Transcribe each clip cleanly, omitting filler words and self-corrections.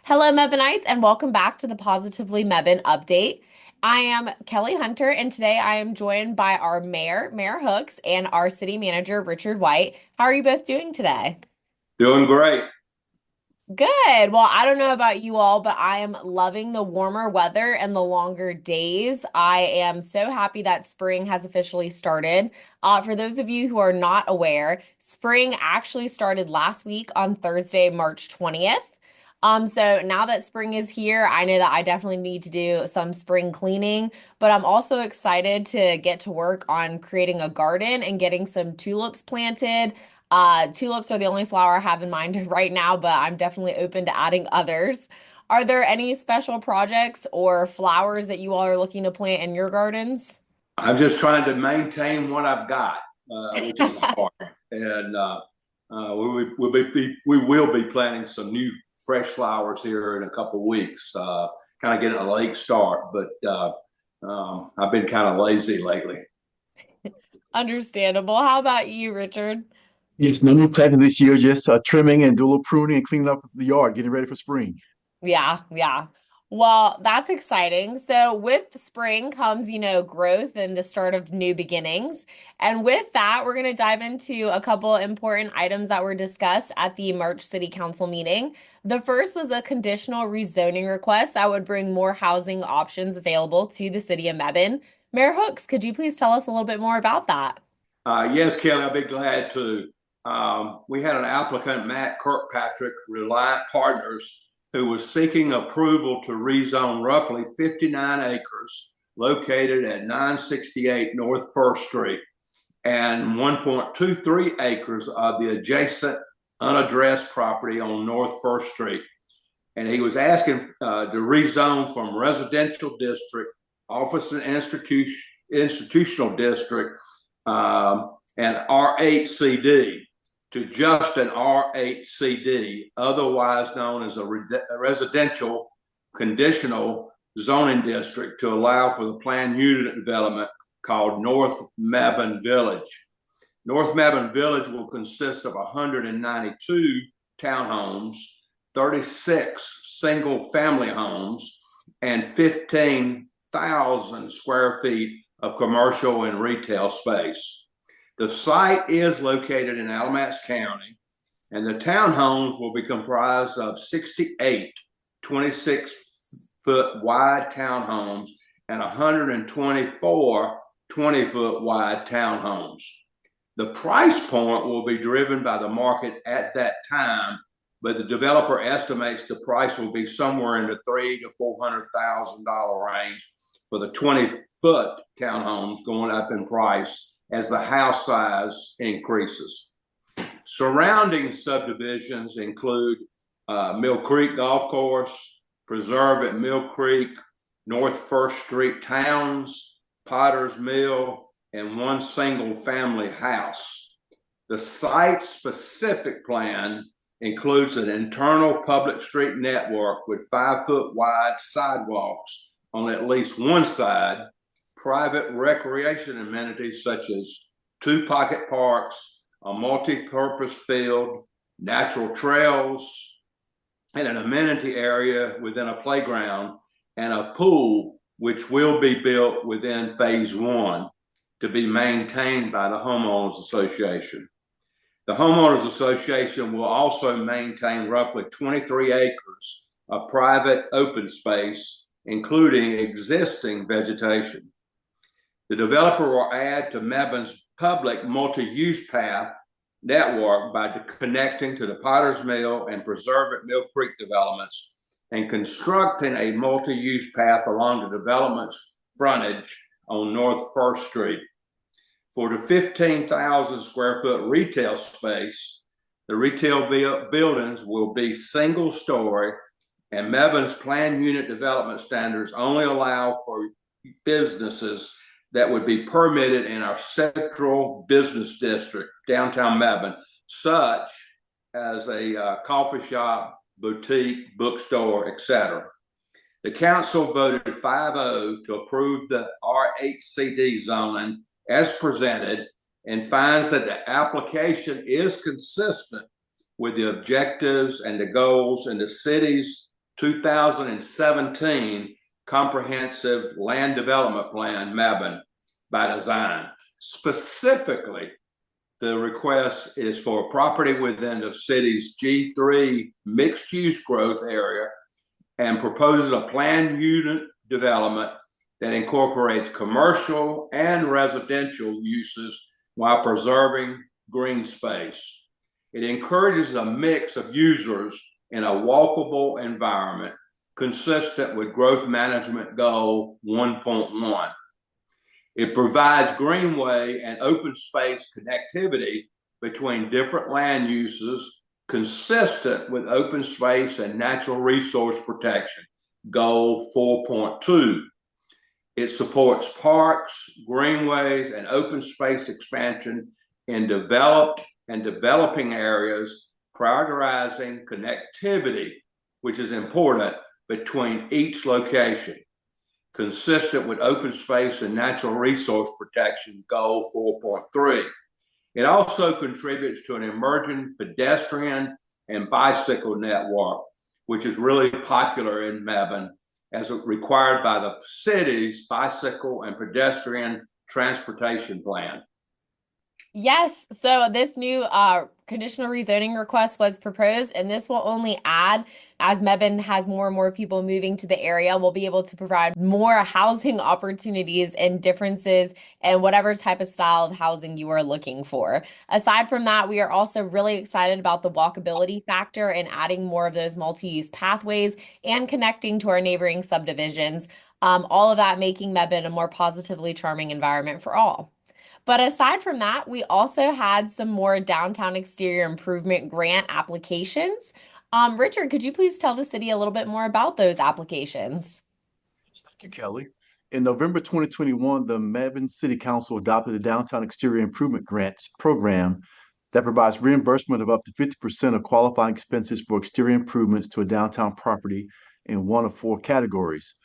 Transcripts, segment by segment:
Hello, Mebanites, and welcome back to the Positively Mebane update. I am Kelly Hunter, and today I am joined by our mayor, Mayor Hooks, and our city manager, Richard White. How are you both doing today? Doing great. Good. Well, I don't know about you all, but I am loving the warmer weather and the longer days. I am so happy that spring has officially started. For those of you who are not aware, spring actually started last week on Thursday, March 20th. So now that spring is here, I know that I definitely need to do some spring cleaning, but I'm also excited to get to work on creating a garden and getting some tulips planted. Tulips are the only flower I have in mind right now, but I'm definitely open to adding others. Are there any special projects or flowers that you all are looking to plant in your gardens? I'm just trying to maintain what I've got, which is hard. And we will be planting some new fresh flowers here in a couple of weeks. Kind of getting a late start, but I've been kind of lazy lately. Understandable. How about you, Richard? Yes, no new planting this year, just trimming and do a little pruning and cleaning up the yard, getting ready for spring. Yeah, yeah. Well, that's exciting. So with spring comes, growth and the start of new beginnings. And with that, we're going to dive into a couple important items that were discussed at the March City Council meeting. The first was a conditional rezoning request that would bring more housing options available to the city of Mebane. Mayor Hooks, could you please tell us a little bit more about that? Yes, Kelly, I'll be glad to. We had an applicant, Matt Kirkpatrick, Reliant Partners, who was seeking approval to rezone roughly 59 acres located at 968 North First Street and 1.23 acres of the adjacent unaddressed property on North First Street. And he was asking to rezone from residential district, office and institutional district, and R8CD to just an R8CD, otherwise known as a residential conditional zoning district, to allow for the planned unit development called North Mebane Village. North Mebane Village will consist of 192 townhomes, 36 single family homes, and 15,000 square feet of commercial and retail space. The site is located in Alamance County, and the townhomes will be comprised of 68 26-foot wide townhomes and 124 20-foot wide townhomes. The price point will be driven by the market at that time, but the developer estimates the price will be somewhere in the $300,000 to $400,000 range for the 20-foot townhomes, going up in price as the house size increases. Surrounding subdivisions include Mill Creek Golf Course, Preserve at Mill Creek, North First Street Towns, Potter's Mill, and one single family house. The site-specific plan includes an internal public street network with 5-foot wide sidewalks on at least one side, private recreation amenities such as 2 pocket parks, a multi-purpose field, natural trails, and an amenity area within a playground, and a pool which will be built within phase 1 to be maintained by the homeowners association. The homeowners association will also maintain roughly 23 acres of private open space, including existing vegetation. The developer will add to Mebane's public multi-use path network by connecting to the Potter's Mill and Preserve at Mill Creek developments and constructing a multi-use path along the development's frontage on North First Street. For the 15,000 square foot retail space, the retail buildings will be single story, and Mebane's planned unit development standards only allow for businesses that would be permitted in our central business district, downtown Mebane, such as a coffee shop, boutique, bookstore, etc. The council voted 5-0 to approve the R8CD zoning as presented and finds that the application is consistent with the objectives and the goals in the city's 2017 Comprehensive Land Development Plan, Mebane, by design. Specifically, the request is for property within the city's G3 mixed-use growth area and proposes a planned unit development that incorporates commercial and residential uses while preserving green space. It encourages a mix of users in a walkable environment consistent with Growth Management Goal 1.1. It provides greenway and open space connectivity between different land uses consistent with open space and natural resource protection, Goal 4.2. It supports parks, greenways, and open space expansion in developed and developing areas, prioritizing connectivity, which is important, between each location, consistent with open space and natural resource protection, Goal 4.3. It also contributes to an emerging pedestrian and bicycle network, which is really popular in Mebane, as required by the city's bicycle and pedestrian transportation plan. Yes, so this new conditional rezoning request was proposed, and this will only add, as Mebane has more and more people moving to the area, we'll be able to provide more housing opportunities and differences in whatever type of style of housing you are looking for. Aside from that, we are also really excited about the walkability factor and adding more of those multi-use pathways and connecting to our neighboring subdivisions. All of that making Mebane a more positively charming environment for all. But aside from that, we also had some more downtown exterior improvement grant applications. Richard, could you please tell the city a little bit more about those applications? Thank you, Kelly. In November 2021, the Mebane City Council adopted the Downtown Exterior Improvement Grants program that provides reimbursement of up to 50% of qualifying expenses for exterior improvements to a downtown property in one of four categories.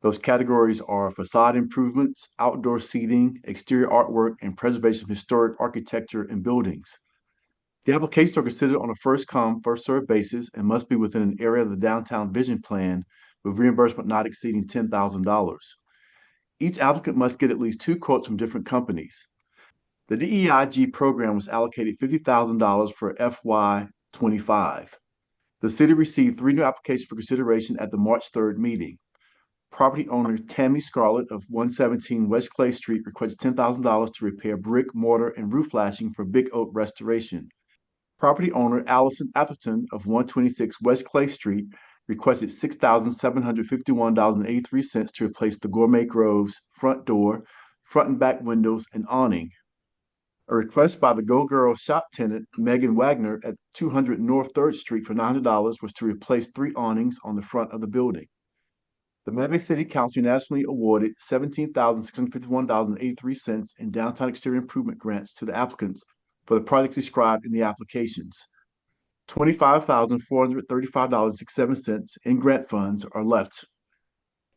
Those categories are facade improvements, outdoor seating, exterior artwork, and preservation of historic architecture and buildings. The applications are considered on a first come, first served basis and must be within an area of the downtown vision plan with reimbursement not exceeding $10,000. Each applicant must get at least two quotes from different companies. The DEIG program was allocated $50,000 for FY25. The city received three new applications for consideration at the March 3rd meeting. Property owner Tammy Scarlett of 117 West Clay Street requested $10,000 to repair brick, mortar, and roof flashing for Big Oak restoration. Property owner Allison Atherton of 126 West Clay Street requested $6,751.83 to replace the Gourmet Grove's front door, front and back windows, and awning. A request by the Go Girl shop tenant Megan Wagner at 200 North 3rd Street for $900 was to replace three awnings on the front of the building. The Mebane City Council unanimously awarded $17,651.83 in downtown exterior improvement grants to the applicants for the projects described in the applications. $25,435.67 in grant funds are left.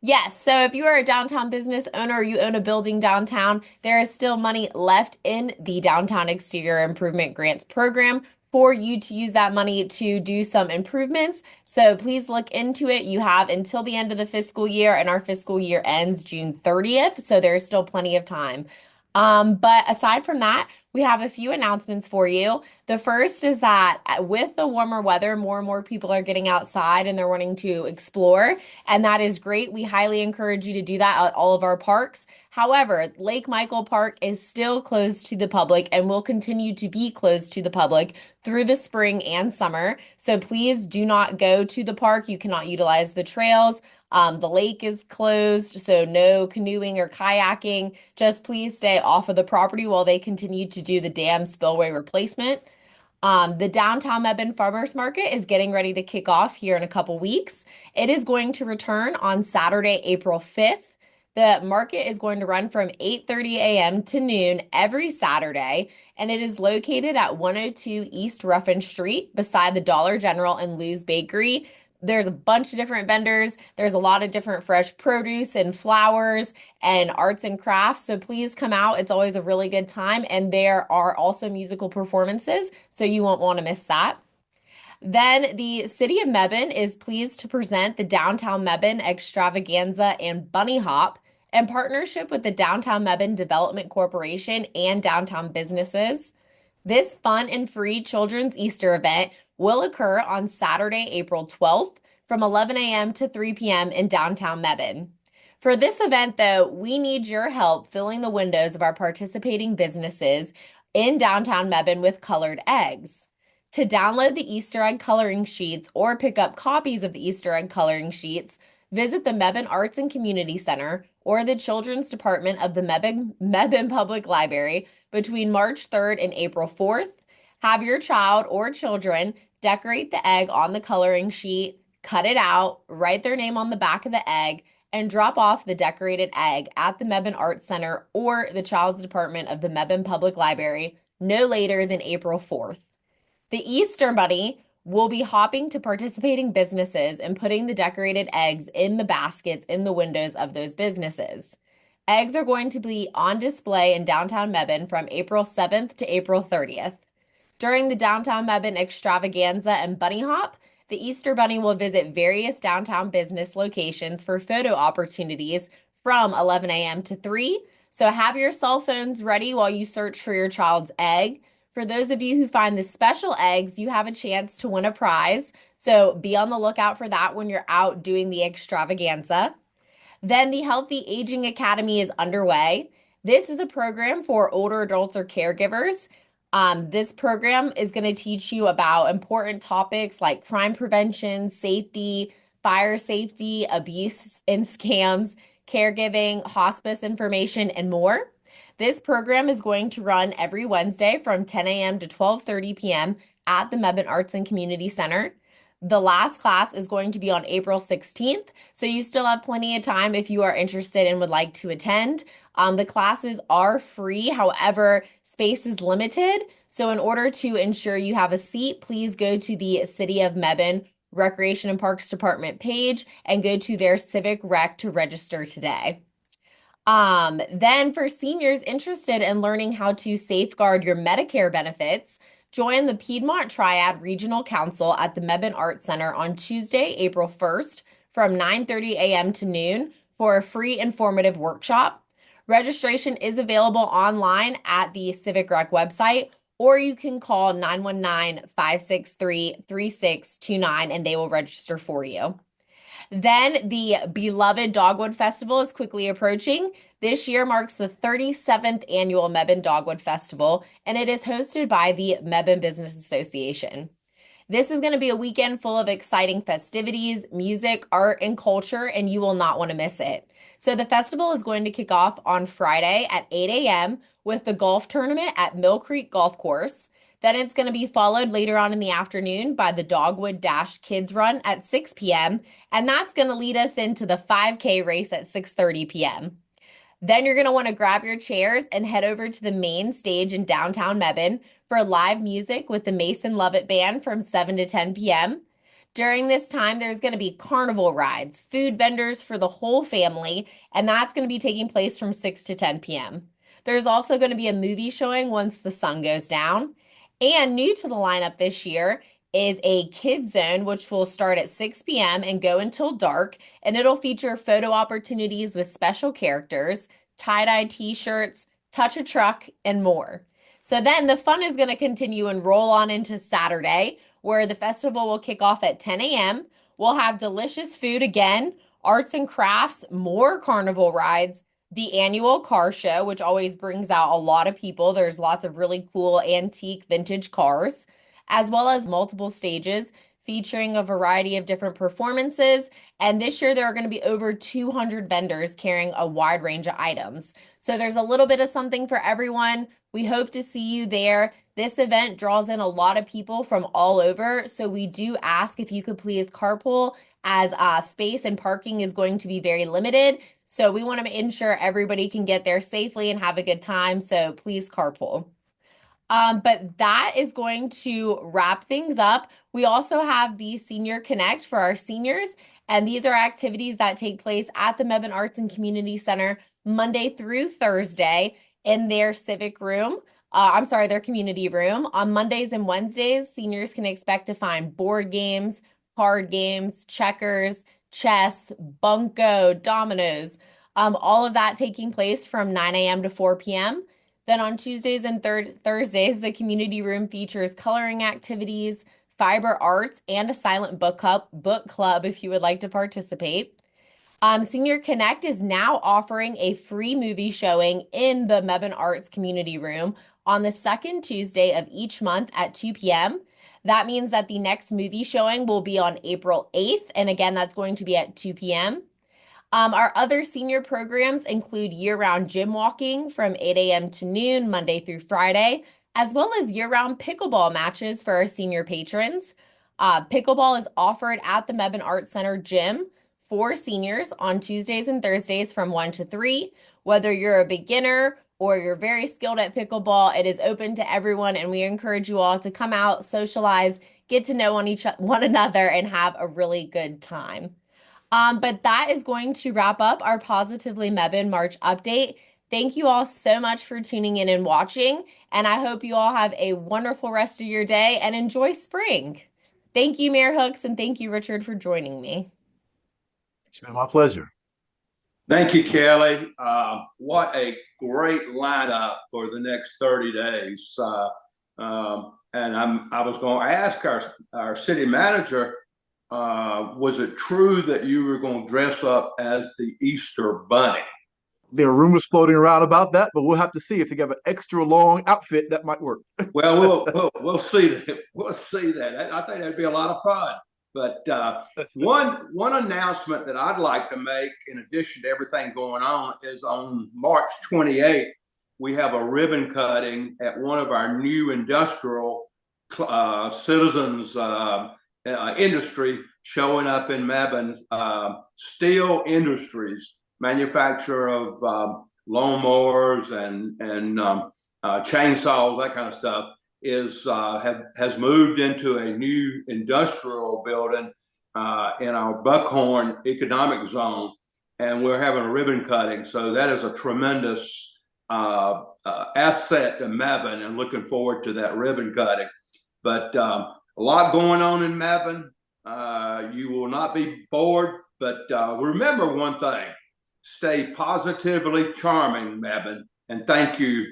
Yes, so if you are a downtown business owner or you own a building downtown, there is still money left in the Downtown Exterior Improvement Grants Program for you to use that money to do some improvements. So please look into it. You have until the end of the fiscal year, and our fiscal year ends June 30th, so there's still plenty of time. But aside from that, we have a few announcements for you. The first is that with the warmer weather, more and more people are getting outside and they're wanting to explore, and that is great. We highly encourage you to do that at all of our parks. However, Lake Michael Park is still closed to the public and will continue to be closed to the public through the spring and summer. So please do not go to the park. You cannot utilize the trails. The lake is closed, so no canoeing or kayaking. Just please stay off of the property while they continue to do the dam spillway replacement. The downtown Mebane Farmers Market is getting ready to kick off here in a couple weeks. It is going to return on Saturday, April 5th. The market is going to run from 8:30 a.m. to noon every Saturday, and it is located at 102 East Ruffin Street beside the Dollar General and Lou's Bakery. There's a bunch of different vendors. There's a lot of different fresh produce and flowers and arts and crafts. So please come out. It's always a really good time. And there are also musical performances, so you won't want to miss that. Then the City of Mebane is pleased to present the Downtown Mebane Extravaganza and Bunny Hop in partnership with the Downtown Mebane Development Corporation and downtown businesses. This fun and free children's Easter event will occur on Saturday, April 12th from 11 a.m. to 3 p.m. in downtown Mebane. For this event, though, we need your help filling the windows of our participating businesses in downtown Mebane with colored eggs. To download the Easter egg coloring sheets or pick up copies of the Easter egg coloring sheets, visit the Mebane Arts and Community Center or the Children's Department of the Mebane Public Library between March 3rd and April 4th. Have your child or children decorate the egg on the coloring sheet, cut it out, write their name on the back of the egg, and drop off the decorated egg at the Mebane Arts Center or the Child's Department of the Mebane Public Library no later than April 4th. The Easter Bunny will be hopping to participating businesses and putting the decorated eggs in the baskets in the windows of those businesses. Eggs are going to be on display in downtown Mebane from April 7th to April 30th. During the Downtown Mebane Extravaganza and Bunny Hop, the Easter Bunny will visit various downtown business locations for photo opportunities from 11 a.m. to 3. So have your cell phones ready while you search for your child's egg. For those of you who find the special eggs, you have a chance to win a prize. So be on the lookout for that when you're out doing the extravaganza. Then the Healthy Aging Academy is underway. This is a program for older adults or caregivers. This program is going to teach you about important topics like crime prevention, safety, fire safety, abuse and scams, caregiving, hospice information, and more. This program is going to run every Wednesday from 10 a.m. to 12:30 p.m. at the Mebane Arts and Community Center. The last class is going to be on April 16th, so you still have plenty of time if you are interested and would like to attend. The classes are free, however, space is limited. So in order to ensure you have a seat, please go to the City of Mebane Recreation and Parks Department page and go to their Civic Rec to register today. Then for seniors interested in learning how to safeguard your Medicare benefits, join the Piedmont Triad Regional Council at the Mebane Arts Center on Tuesday, April 1st from 9:30 a.m. to noon for a free informative workshop. Registration is available online at the Civic Rec website, or you can call 919-563-3629 and they will register for you. Then the beloved Dogwood Festival is quickly approaching. This year marks the 37th annual Mebane Dogwood Festival, and it is hosted by the Mebane Business Association. This is going to be a weekend full of exciting festivities, music, art, and culture, and you will not want to miss it. So the festival is going to kick off on Friday at 8 a.m. with the golf tournament at Mill Creek Golf Course. Then it's going to be followed later on in the afternoon by the Dogwood Dash Kids Run at 6 p.m. And that's going to lead us into the 5K race at 6:30 p.m. Then you're going to want to grab your chairs and head over to the main stage in downtown Mebane for live music with the Mason Lovett Band from 7 to 10 p.m. During this time, there's going to be carnival rides, food vendors for the whole family, and that's going to be taking place from 6 to 10 p.m. There's also going to be a movie showing once the sun goes down. And new to the lineup this year is a kids zone, which will start at 6 p.m. and go until dark, and it'll feature photo opportunities with special characters, tie-dye t-shirts, touch a truck, and more. So then the fun is going to continue and roll on into Saturday, where the festival will kick off at 10 a.m. We'll have delicious food again, arts and crafts, more carnival rides, the annual car show, which always brings out a lot of people. There's lots of really cool antique vintage cars, as well as multiple stages featuring a variety of different performances. And this year, there are going to be over 200 vendors carrying a wide range of items. So there's a little bit of something for everyone. We hope to see you there. This event draws in a lot of people from all over. So we do ask if you could please carpool, as space and parking is going to be very limited. So we want to ensure everybody can get there safely and have a good time. So please carpool. But that is going to wrap things up. We also have the Senior Connect for our seniors, and these are activities that take place at the Mebane Arts and Community Center Monday through Thursday in their civic room. I'm sorry, their community room. On Mondays and Wednesdays, seniors can expect to find board games, card games, checkers, chess, bunco, dominoes, all of that taking place from 9 a.m. to 4 p.m. Then on Tuesdays and Thursdays, the community room features coloring activities, fiber arts, and a silent book club if you would like to participate. Senior Connect is now offering a free movie showing in the Mebane Arts Community Room on the second Tuesday of each month at 2 p.m. That means that the next movie showing will be on April 8th. And again, that's going to be at 2 p.m. Our other senior programs include year-round gym walking from 8 a.m. to noon, Monday through Friday, as well as year-round pickleball matches for our senior patrons. Pickleball is offered at the Mebane Arts Center gym for seniors on Tuesdays and Thursdays from 1 to 3. Whether you're a beginner or you're very skilled at pickleball, it is open to everyone, and we encourage you all to come out, socialize, get to know one another, and have a really good time. But that is going to wrap up our Positively Mebane March update. Thank you all so much for tuning in and watching, and I hope you all have a wonderful rest of your day and enjoy spring. Thank you, Mayor Hooks, and thank you, Richard, for joining me. It's been my pleasure. Thank you, Kelly. What a great lineup for the next 30 days. And I was going to ask our city manager, was it true that you were going to dress up as the Easter Bunny? There are rumors floating around about that, but we'll have to see if they have an extra long outfit that might work. Well, we'll see that. We'll see that. I think that'd be a lot of fun. But one announcement that I'd like to make, in addition to everything going on, is on March 28th, we have a ribbon cutting at one of our new industrial citizens industry showing up in Mebane. Steel Industries, manufacturer of lawnmowers and chainsaws, that kind of stuff, has moved into a new industrial building in our Buckhorn economic zone, and we're having a ribbon cutting. So that is a tremendous asset to Mebane, and looking forward to that ribbon cutting. But a lot going on in Mebane. You will not be bored, but remember one thing: stay positively charming, Mebane, and thank you